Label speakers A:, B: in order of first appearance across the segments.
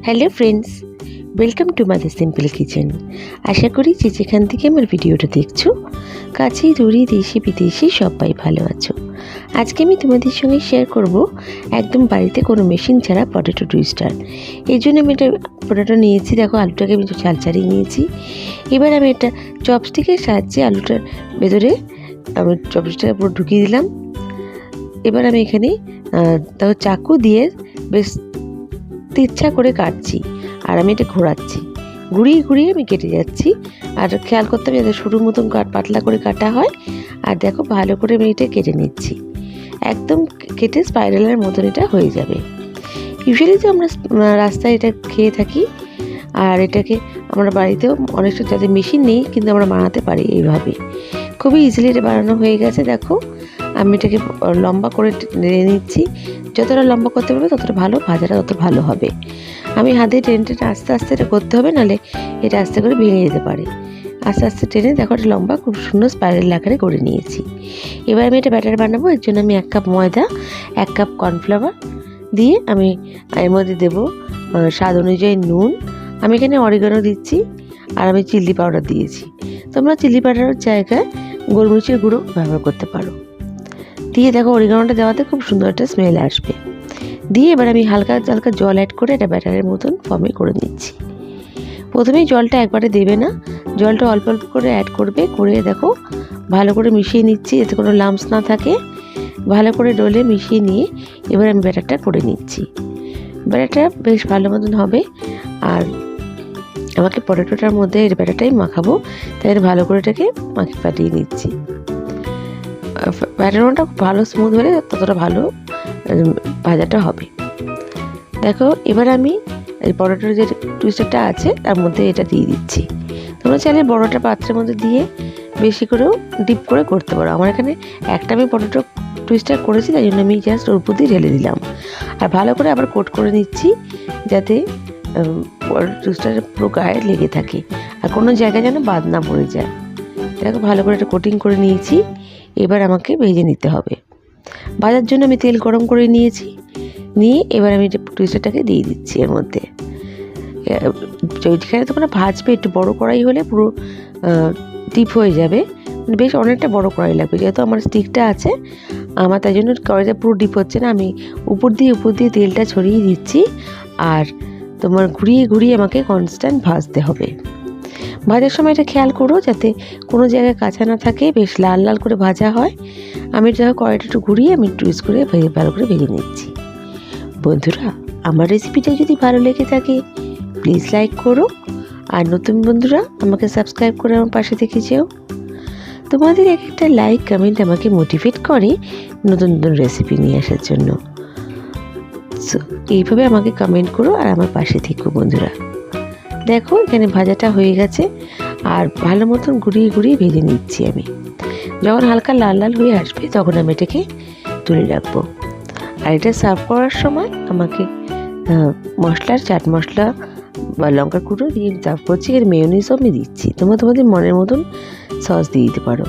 A: Hello friends, welcome to mother simple kitchen. আশা করি যে যেখান থেকে আমার ভিডিওটা দেখছো, কাছেই দূরে দেশি বিদেশি সবাই ভালো আছো। আজকে আমি তোমাদের সঙ্গে শেয়ার করব একদম বাড়িতে কোনো মেশিন ছাড়া পটেটো টুইস্টার। এই জন্য আমি এটা পটেটো নিয়েছি, দেখো আলুটাকে আমি চাল ছাড়িয়ে নিয়েছি। এবার আমি এটা চপস্টিকের সাহায্যে আলুটার ভেতরে আমি চপস্টিকটা পুরো ঢুকিয়ে দিলাম। এবার আমি এখানে দেখো চাকু দিয়ে বেশ ইচ্ছা করে কাটছি, আর আমি এটা ঘোরাচ্ছি, ঘুরিয়ে ঘুরিয়ে আমি কেটে যাচ্ছি। আর খেয়াল করতে হবে যাতে সরু মতন পাতলা করে কাটা হয়। আর দেখো ভালো করে আমি এটা কেটে নিচ্ছি, একদম কেটে স্পাইরালের মতন এটা হয়ে যাবে। ইউজুয়ালি তো আমরা রাস্তায় এটা খেয়ে থাকি, আর এটাকে আমরা বাড়িতেও অনেকটা, যাদের মেশিন নেই কিন্তু আমরা বানাতে পারি এইভাবে। খুবই ইজিলি এটা বানানো হয়ে গেছে। দেখো আমি এটাকে লম্বা করে নেড়ে নিচ্ছি, যতটা লম্বা করতে পারবে ততটা ভালো, ভাজাটা তত ভালো হবে। আমি হাতে টেনে টেনে আস্তে আস্তে এটা করতে হবে, নাহলে এটা আস্তে করে ভেঙে যেতে পারে। আস্তে আস্তে টেনে দেখো এটা লম্বা খুব সুন্দর স্পাইরাল আকারে করে নিয়েছি। এবার আমি এটা ব্যাটার বানাবো। এর জন্য আমি 1 কাপ ময়দা, 1 কাপ কর্নফ্লাওয়ার দিয়ে আমি এর মধ্যে দেবো স্বাদ অনুযায়ী নুন। আমি এখানে অরিগানো দিচ্ছি, আর আমি চিলি পাউডার দিয়েছি। তোমরা চিলি পাউডারের জায়গায় গোলমরিচের গুঁড়ো ব্যবহার করতে পারো। দিয়ে দেখো অরিগানোটা দেওয়াতে খুব সুন্দর একটা স্মেল আসবে। দিয়ে এবার আমি হালকা হালকা জল অ্যাড করে এটা ব্যাটারের মতন ফর্মে করে নিচ্ছি। প্রথমেই জলটা একবারে দেবে না, জলটা অল্প অল্প করে অ্যাড করবে। করে দেখো ভালো করে মিশিয়ে নিচ্ছি যাতে কোনো লাম্পস না থাকে। ভালো করে ডলে মিশিয়ে নিয়ে এবার আমি ব্যাটারটা করে নিচ্ছি। ব্যাটারটা বেশ ভালো মতন হবে, আর আমাকে পটেটোটার মধ্যে এর ব্যাটারটাই মাখাবো, তাই ভালো করে এটাকে পাঠিয়ে নিচ্ছি। ব্যাটারটা ভালো স্মুথ হলে ততটা ভালো ভাজাটা হবে। দেখো এবার আমি এই পটেটোর যে টুইস্টারটা আছে তার মধ্যে এটা দিয়ে দিচ্ছি। তোমরা চাইলে বড়টা পাত্রের মধ্যে দিয়ে বেশি করেও ডিপ করে করতে পারো। আমার এখানে একটা আমি পটেটো টুইস্টার করেছি, তাই জন্য আমি জাস্ট ওর উপর দিয়ে ঢেলে দিলাম। আর ভালো করে আবার কোট করে নিচ্ছি যাতে পটেটো টুইস্টারের পুরো গায়ে লেগে থাকে, আর কোনো জায়গায় যেন বাদ না পড়ে যায়। দেখো ভালো করে এটা কোটিং করে নিয়েছি। এবার আমাকে ভেজে নিতে হবে। ভাজার জন্য আমি তেল গরম করে নিয়েছি, নিয়ে এবার আমি টুইস্টারটাকে দিয়ে দিচ্ছি এর মধ্যে। যেখানে তোমরা ভাজবে একটু বড় কড়াই হলে পুরো ডিপ হয়ে যাবে, মানে বেশ অনেকটা বড় কড়াই লাগবে। যেহেতু আমার স্টিকটা আছে আমার, তাই জন্য কড়াইটা পুরো ডিপ হচ্ছে না। আমি উপর দিয়ে তেলটা ছড়িয়ে দিচ্ছি, আর তোমার ঘুরিয়ে ঘুরিয়ে আমাকে কনস্ট্যান্ট ভাজতে হবে। ভাজার সময় এটা খেয়াল করো যাতে কোনো জায়গায় কাঁচা না থাকে, বেশ লাল লাল করে ভাজা হয়। আমি দেখো কড়াইটা একটু ঘুরিয়ে আমি টুইস্ট করে ভালো করে ভেজে নিচ্ছি। বন্ধুরা, আমার রেসিপিটা যদি ভালো লেগে থাকে প্লিজ লাইক করো, আর নতুন বন্ধুরা আমাকে সাবস্ক্রাইব করে আমার পাশে থেকে যেও। তোমাদের একটা লাইক কমেন্ট আমাকে মোটিভেট করে নতুন নতুন রেসিপি নিয়ে আসার জন্য। সো এইভাবে আমাকে কমেন্ট করো আর আমার পাশে থেকো বন্ধুরা। দেখো এখানে ভাজাটা হয়ে গেছে, আর ভালো মতন ঘুরিয়ে ঘুরিয়ে ভেজে নিচ্ছি আমি। যখন হালকা লাল লাল হয়ে আসবে তখন আমি এটাকে তুলে রাখবো। আর এটা সার্ভ করার সময় আমাকে মশলার চাট মশলা বা লঙ্কার গুঁড়ো দিয়ে সার্ভ করছি। এর মেয়োনিজও আমি দিচ্ছি, তোমরা তোমাদের মনের মতন সস দিয়ে দিতে পারো।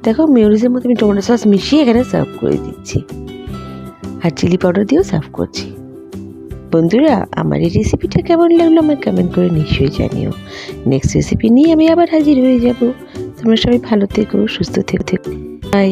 A: দেখো মেয়োনিজের মধ্যে আমি টমেটো সস মিশিয়ে এখানে সার্ভ করে দিচ্ছি, আর চিলি পাউডার দিয়েও সার্ভ করছি। বন্ধুরা, আমার এই রেসিপিটা কেমন লাগলো আমাকে কমেন্ট করে নিশ্চয়ই জানিও। নেক্সট রেসিপি নিয়ে আমি আবার হাজির হয়ে যাব। তোমরা সবাই ভালো থেকো, সুস্থ থেকো। বাই।